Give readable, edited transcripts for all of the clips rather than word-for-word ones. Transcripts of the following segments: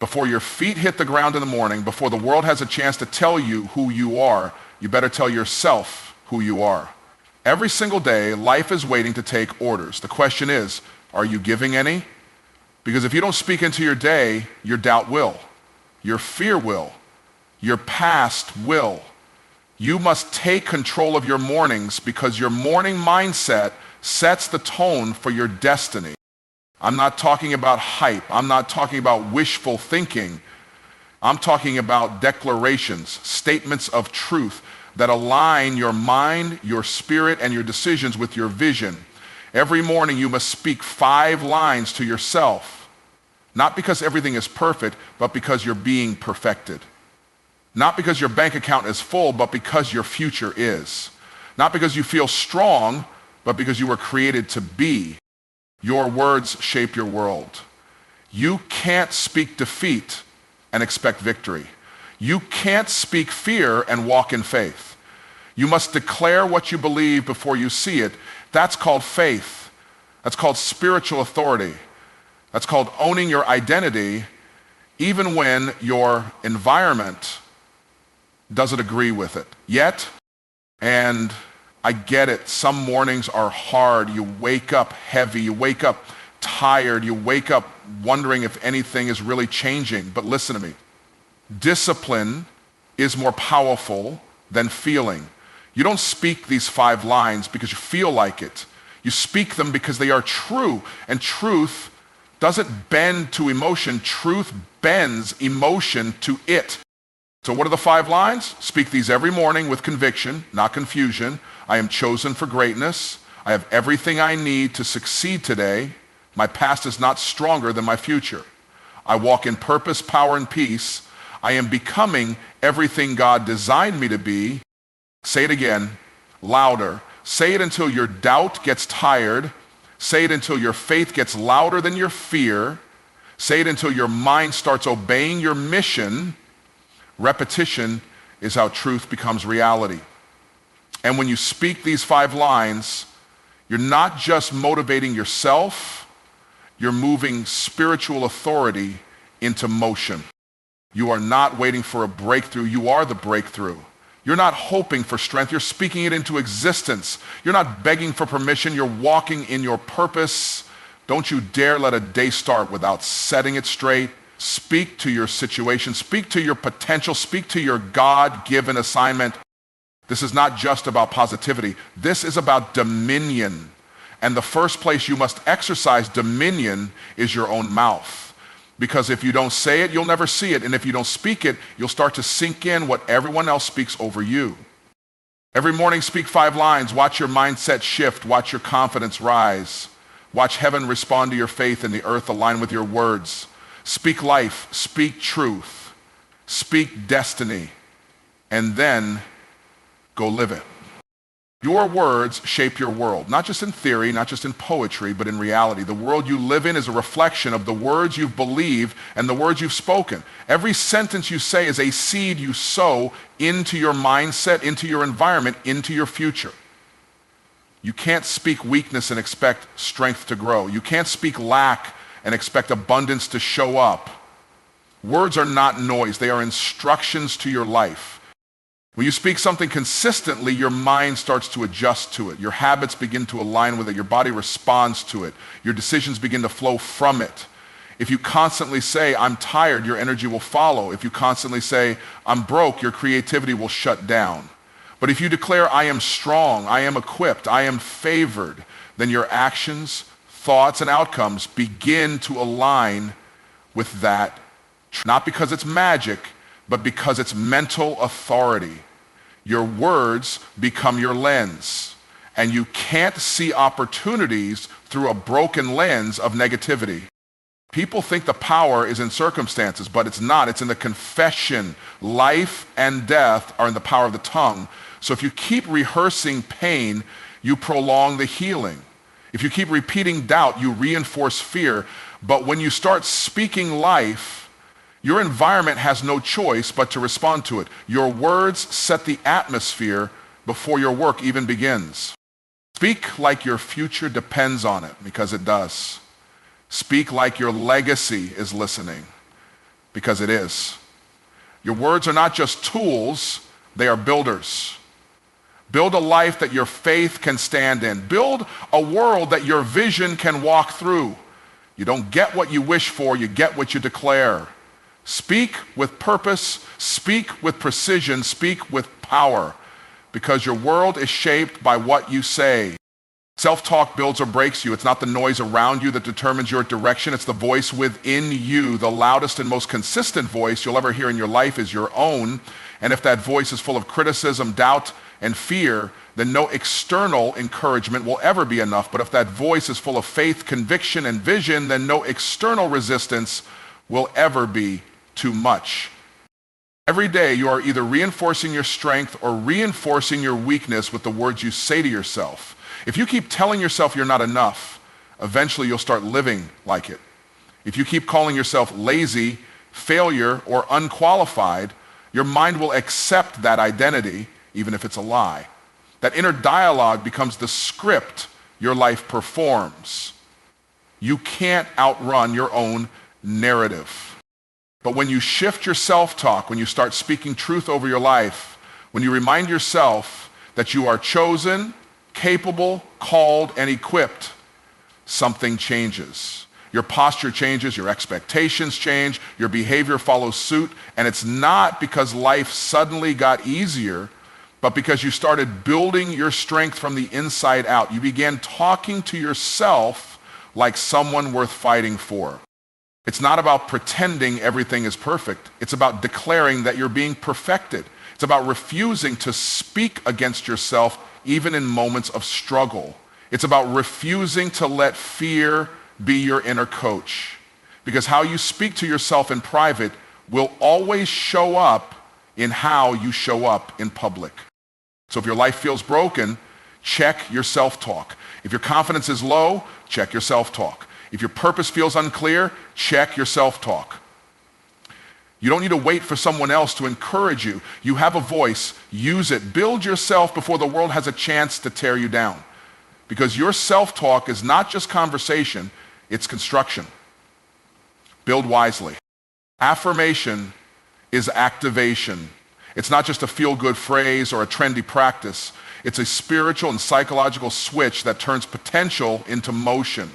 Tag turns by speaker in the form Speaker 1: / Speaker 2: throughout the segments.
Speaker 1: Before your feet hit the ground in the morning, before the world has a chance to tell you who you are, you better tell yourself who you are. Every single day, life is waiting to take orders. The question is, are you giving any? Because if you don't speak into your day, your doubt will, your fear will, your past will. You must take control of your mornings because your morning mindset sets the tone for your destiny. I'm not talking about hype. I'm not talking about wishful thinking. I'm talking about declarations, statements of truth that align your mind, your spirit, and your decisions with your vision. Every morning you must speak 5 lines to yourself, not because everything is perfect, but because you're being perfected. Not because your bank account is full, but because your future is. Not because you feel strong, but because you were created to be. Your words shape your world. You can't speak defeat and expect victory. You can't speak fear and walk in faith. You must declare what you believe before you see it. That's called faith. That's called spiritual authority. That's called owning your identity, even when your environment doesn't agree with it. Yet, and I get it, some mornings are hard. You wake up heavy, you wake up tired, you wake up wondering if anything is really changing. But listen to me. Discipline is more powerful than feeling. You don't speak these 5 lines because you feel like it. You speak them because they are true. And truth doesn't bend to emotion. Truth bends emotion to it. So what are the 5 lines? Speak these every morning with conviction, not confusion. I am chosen for greatness. I have everything I need to succeed today. My past is not stronger than my future. I walk in purpose, power, and peace. I am becoming everything God designed me to be. Say it again, louder. Say it until your doubt gets tired. Say it until your faith gets louder than your fear. Say it until your mind starts obeying your mission. Repetition is how truth becomes reality. And when you speak these 5 lines, you're not just motivating yourself, you're moving spiritual authority into motion. You are not waiting for a breakthrough, you are the breakthrough. You're not hoping for strength, you're speaking it into existence. You're not begging for permission, you're walking in your purpose. Don't you dare let a day start without setting it straight. Speak to your situation, speak to your potential, speak to your God-given assignment. This is not just about positivity. This is about dominion. And the first place you must exercise dominion is your own mouth. Because if you don't say it, you'll never see it. And if you don't speak it, you'll start to sink in what everyone else speaks over you. Every morning, speak 5 lines. Watch your mindset shift. Watch your confidence rise. Watch heaven respond to your faith and the earth align with your words. Speak life, speak truth, speak destiny, and then go live it. Your words shape your world, not just in theory, not just in poetry, but in reality. The world you live in is a reflection of the words you've believed and the words you've spoken. Every sentence you say is a seed you sow into your mindset, into your environment, into your future. You can't speak weakness and expect strength to grow. You can't speak lack and expect abundance to show up. Words are not noise. They are instructions to your life. When you speak something consistently, your mind starts to adjust to it. Your habits begin to align with it. Your body responds to it. Your decisions begin to flow from it. If you constantly say, I'm tired, your energy will follow. If you constantly say, I'm broke, your creativity will shut down. But if you declare, I am strong, I am equipped, I am favored, then your actions, thoughts, and outcomes begin to align with that. Not because it's magic, but because it's mental authority. Your words become your lens, and you can't see opportunities through a broken lens of negativity. People think the power is in circumstances, but it's not. It's in the confession. Life and death are in the power of the tongue. So if you keep rehearsing pain, you prolong the healing. If you keep repeating doubt, you reinforce fear. But when you start speaking life, your environment has no choice but to respond to it. Your words set the atmosphere before your work even begins. Speak like your future depends on it, because it does. Speak like your legacy is listening. because it is. Your words are not just tools, they are builders. Build a life that your faith can stand in. Build a world that your vision can walk through. You don't get what you wish for, you get what you declare. Speak with purpose, speak with precision, speak with power, because your world is shaped by what you say. Self-talk builds or breaks you. It's not the noise around you that determines your direction. It's the voice within you. The loudest and most consistent voice you'll ever hear in your life is your own. And if that voice is full of criticism, doubt, and fear, then no external encouragement will ever be enough. But if that voice is full of faith, conviction, and vision, then no external resistance will ever be too much. Every day you are either reinforcing your strength or reinforcing your weakness with the words you say to yourself. If you keep telling yourself you're not enough, eventually you'll start living like it. If you keep calling yourself lazy, failure, or unqualified, your mind will accept that identity, even if it's a lie. That inner dialogue becomes the script your life performs. You can't outrun your own narrative. But when you shift your self-talk, when you start speaking truth over your life, when you remind yourself that you are chosen, capable, called, and equipped, something changes. Your posture changes, your expectations change, your behavior follows suit, and it's not because life suddenly got easier, but because you started building your strength from the inside out. You began talking to yourself like someone worth fighting for. It's not about pretending everything is perfect. It's about declaring that you're being perfected. It's about refusing to speak against yourself even in moments of struggle. It's about refusing to let fear be your inner coach. Because how you speak to yourself in private will always show up in how you show up in public. So if your life feels broken, check your self-talk. If your confidence is low, check your self-talk. If your purpose feels unclear, check your self-talk. You don't need to wait for someone else to encourage you. You have a voice, use it. Build yourself before the world has a chance to tear you down. Because your self-talk is not just conversation, it's construction. Build wisely. Affirmation is activation. It's not just a feel-good phrase or a trendy practice. It's a spiritual and psychological switch that turns potential into motion.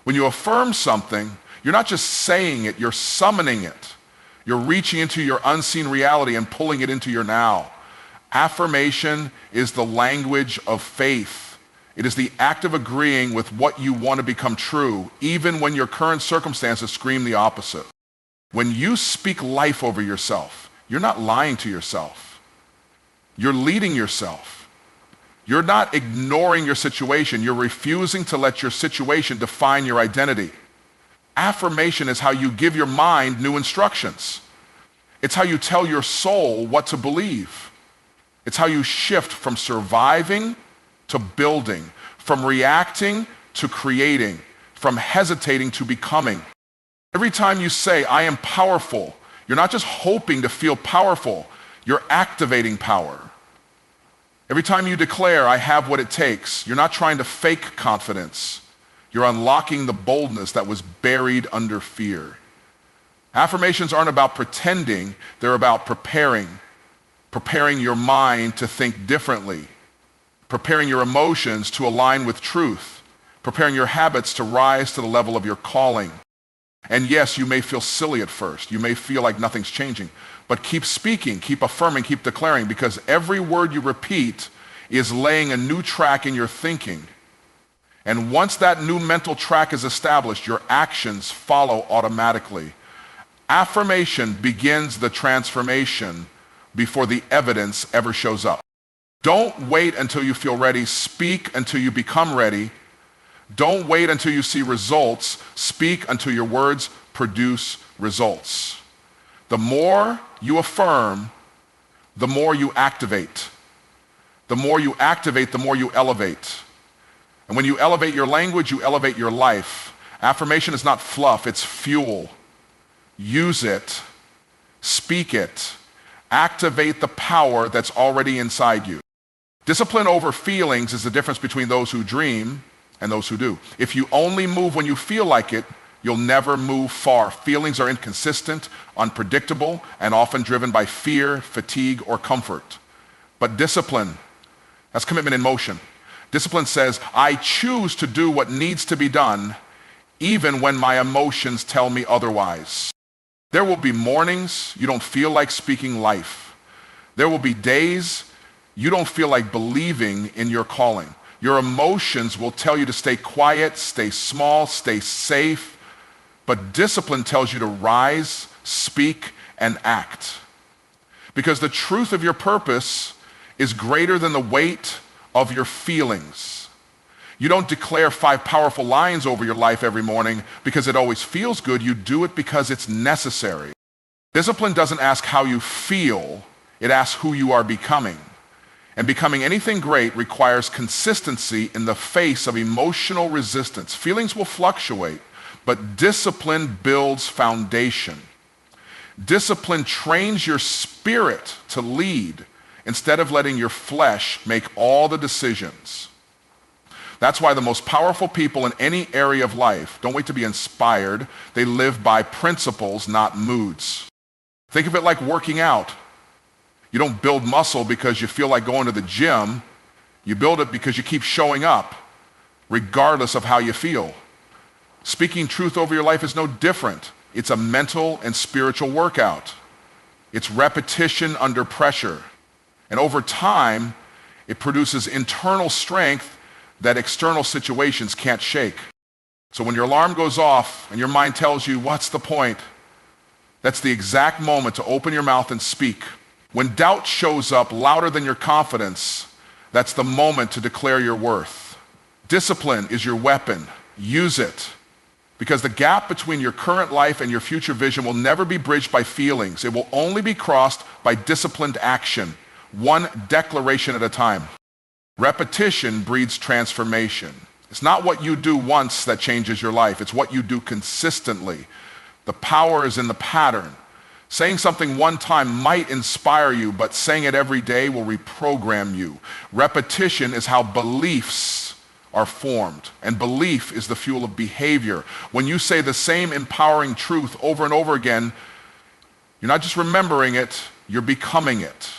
Speaker 1: When you affirm something, you're not just saying it, you're summoning it. You're reaching into your unseen reality and pulling it into your now. Affirmation is the language of faith. It is the act of agreeing with what you want to become true, even when your current circumstances scream the opposite. When you speak life over yourself, you're not lying to yourself. You're leading yourself. You're not ignoring your situation. You're refusing to let your situation define your identity. Affirmation is how you give your mind new instructions. It's how you tell your soul what to believe. It's how you shift from surviving to building, from reacting to creating, from hesitating to becoming. Every time you say, I am powerful, you're not just hoping to feel powerful, you're activating power. Every time you declare, I have what it takes, you're not trying to fake confidence. You're unlocking the boldness that was buried under fear. Affirmations aren't about pretending, they're about preparing your mind to think differently, preparing your emotions to align with truth, preparing your habits to rise to the level of your calling. And yes, you may feel silly at first. You may feel like nothing's changing. But keep speaking, keep affirming, keep declaring, because every word you repeat is laying a new track in your thinking. And once that new mental track is established, your actions follow automatically. Affirmation begins the transformation before the evidence ever shows up. Don't wait until you feel ready. Speak until you become ready. Don't wait until you see results. Speak until your words produce results. The more you affirm, the more you activate. The more you activate, the more you elevate. And when you elevate your language, you elevate your life. Affirmation is not fluff, it's fuel. Use it, speak it, activate the power that's already inside you. Discipline over feelings is the difference between those who dream and those who do. If you only move when you feel like it, you'll never move far. Feelings are inconsistent, unpredictable, and often driven by fear, fatigue, or comfort. But discipline, that's commitment in motion. Discipline says, I choose to do what needs to be done, even when my emotions tell me otherwise. There will be mornings you don't feel like speaking life. There will be days you don't feel like believing in your calling. Your emotions will tell you to stay quiet, stay small, stay safe. But discipline tells you to rise, speak, and act. Because the truth of your purpose is greater than the weight of your feelings. You don't declare 5 powerful lines over your life every morning because it always feels good. You do it because it's necessary. Discipline doesn't ask how you feel. It asks who you are becoming. And becoming anything great requires consistency in the face of emotional resistance. Feelings will fluctuate, but discipline builds foundation. Discipline trains your spirit to lead instead of letting your flesh make all the decisions. That's why the most powerful people in any area of life don't wait to be inspired. They live by principles, not moods. Think of it like working out. You don't build muscle because you feel like going to the gym. You build it because you keep showing up, regardless of how you feel. Speaking truth over your life is no different. It's a mental and spiritual workout. It's repetition under pressure. And over time, it produces internal strength that external situations can't shake. So when your alarm goes off and your mind tells you, what's the point? That's the exact moment to open your mouth and speak. When doubt shows up louder than your confidence, that's the moment to declare your worth. Discipline is your weapon. Use it. Because the gap between your current life and your future vision will never be bridged by feelings. It will only be crossed by disciplined action, one declaration at a time. Repetition breeds transformation. It's not what you do once that changes your life. It's what you do consistently. The power is in the pattern. Saying something one time might inspire you, but saying it every day will reprogram you. Repetition is how beliefs are formed, and belief is the fuel of behavior. When you say the same empowering truth over and over again, you're not just remembering it, you're becoming it.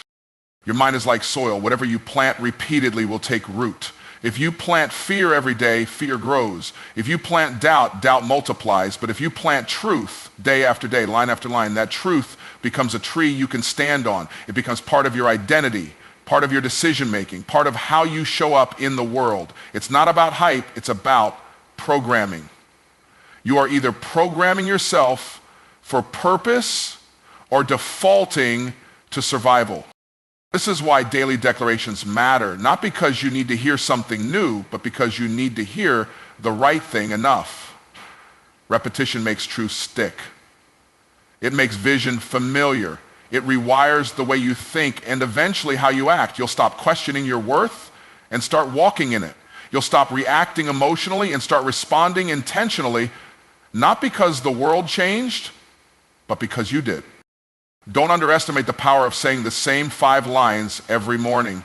Speaker 1: Your mind is like soil. Whatever you plant repeatedly will take root. If you plant fear every day, fear grows. If you plant doubt, doubt multiplies. But if you plant truth day after day, line after line, that truth becomes a tree you can stand on. It becomes part of your identity, part of your decision making, part of how you show up in the world. It's not about hype, it's about programming. You are either programming yourself for purpose or defaulting to survival. This is why daily declarations matter, not because you need to hear something new, but because you need to hear the right thing enough. Repetition makes truth stick. It makes vision familiar. It rewires the way you think and eventually how you act. You'll stop questioning your worth and start walking in it. You'll stop reacting emotionally and start responding intentionally, not because the world changed, but because you did. Don't underestimate the power of saying the same 5 lines every morning.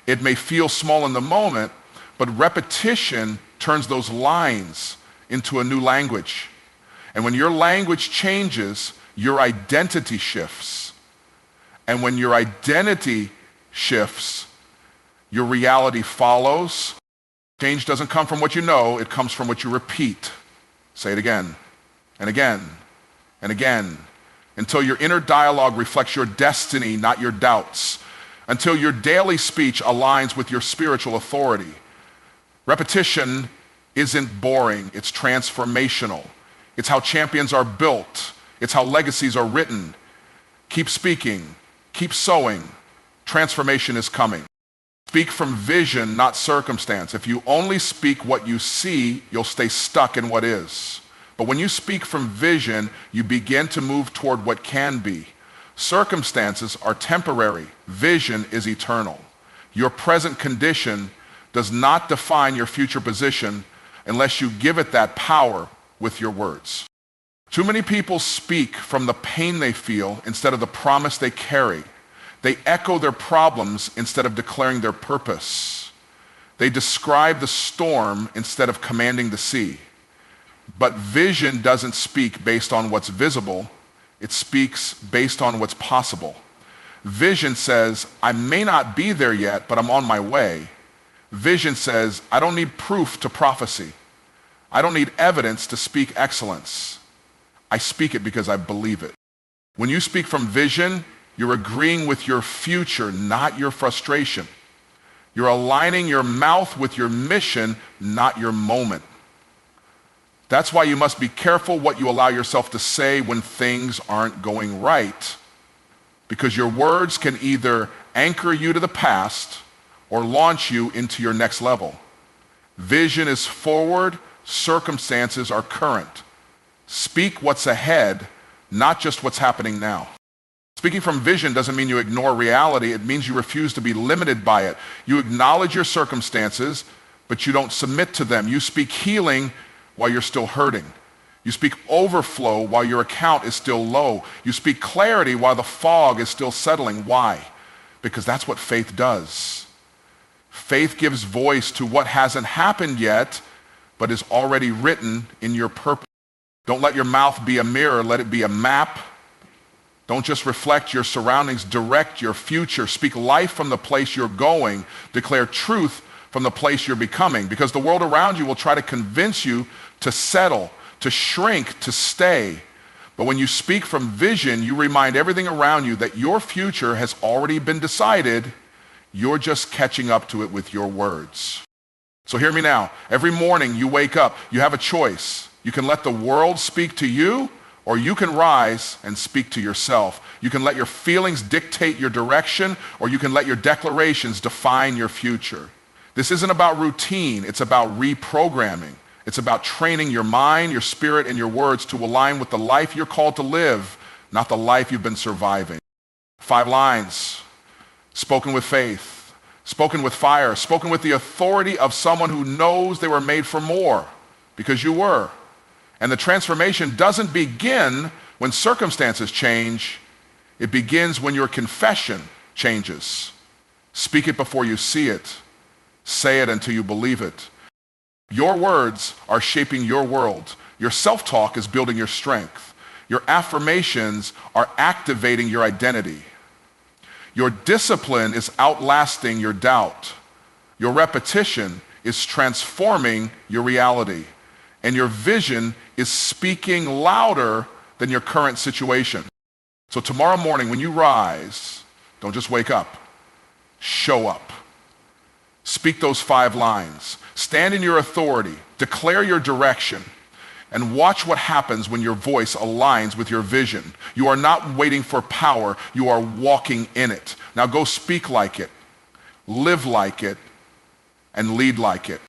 Speaker 1: It may feel small in the moment, but repetition turns those lines into a new language. And when your language changes, your identity shifts. And when your identity shifts, your reality follows. Change doesn't come from what you know, it comes from what you repeat. Say it again, and again, and again, until your inner dialogue reflects your destiny, not your doubts. Until your daily speech aligns with your spiritual authority. Repetition isn't boring, it's transformational. It's how champions are built. It's how legacies are written. Keep speaking, keep sowing. Transformation is coming. Speak from vision, not circumstance. If you only speak what you see, you'll stay stuck in what is. But when you speak from vision, you begin to move toward what can be. Circumstances are temporary. Vision is eternal. Your present condition does not define your future position unless you give it that power with your words. Too many people speak from the pain they feel instead of the promise they carry. They echo their problems instead of declaring their purpose. They describe the storm instead of commanding the sea. But vision doesn't speak based on what's visible. It speaks based on what's possible. Vision says, I may not be there yet, but I'm on my way. Vision says, I don't need proof to prophecy. I don't need evidence to speak excellence. I speak it because I believe it. When you speak from vision, you're agreeing with your future, not your frustration. You're aligning your mouth with your mission, not your moment. That's why you must be careful what you allow yourself to say when things aren't going right. Because your words can either anchor you to the past or launch you into your next level. Vision is forward, circumstances are current. Speak what's ahead, not just what's happening now. Speaking from vision doesn't mean you ignore reality. It means you refuse to be limited by it. You acknowledge your circumstances, but you don't submit to them. You speak healing while you're still hurting. You speak overflow while your account is still low. You speak clarity while the fog is still settling. Why? Because that's what faith does. Faith gives voice to what hasn't happened yet, but is already written in your purpose. Don't let your mouth be a mirror. Let it be a map. Don't just reflect your surroundings. Direct your future. Speak life from the place you're going. Declare truth from the place you're becoming. Because the world around you will try to convince you to settle, to shrink, to stay. But when you speak from vision, you remind everything around you that your future has already been decided. You're just catching up to it with your words. So hear me now. Every morning you wake up, you have a choice. You can let the world speak to you, or you can rise and speak to yourself. You can let your feelings dictate your direction, or you can let your declarations define your future. This isn't about routine. It's about reprogramming. It's about training your mind, your spirit, and your words to align with the life you're called to live, not the life you've been surviving. 5 lines, spoken with faith, spoken with fire, spoken with the authority of someone who knows they were made for more, because you were. And the transformation doesn't begin when circumstances change. It begins when your confession changes. Speak it before you see it. Say it until you believe it. Your words are shaping your world. Your self-talk is building your strength. Your affirmations are activating your identity. Your discipline is outlasting your doubt. Your repetition is transforming your reality. And your vision is speaking louder than your current situation. So tomorrow morning when you rise, don't just wake up. Show up. Speak those 5 lines. Stand in your authority. Declare your direction. And watch what happens when your voice aligns with your vision. You are not waiting for power. You are walking in it. Now go speak like it, live like it, and lead like it.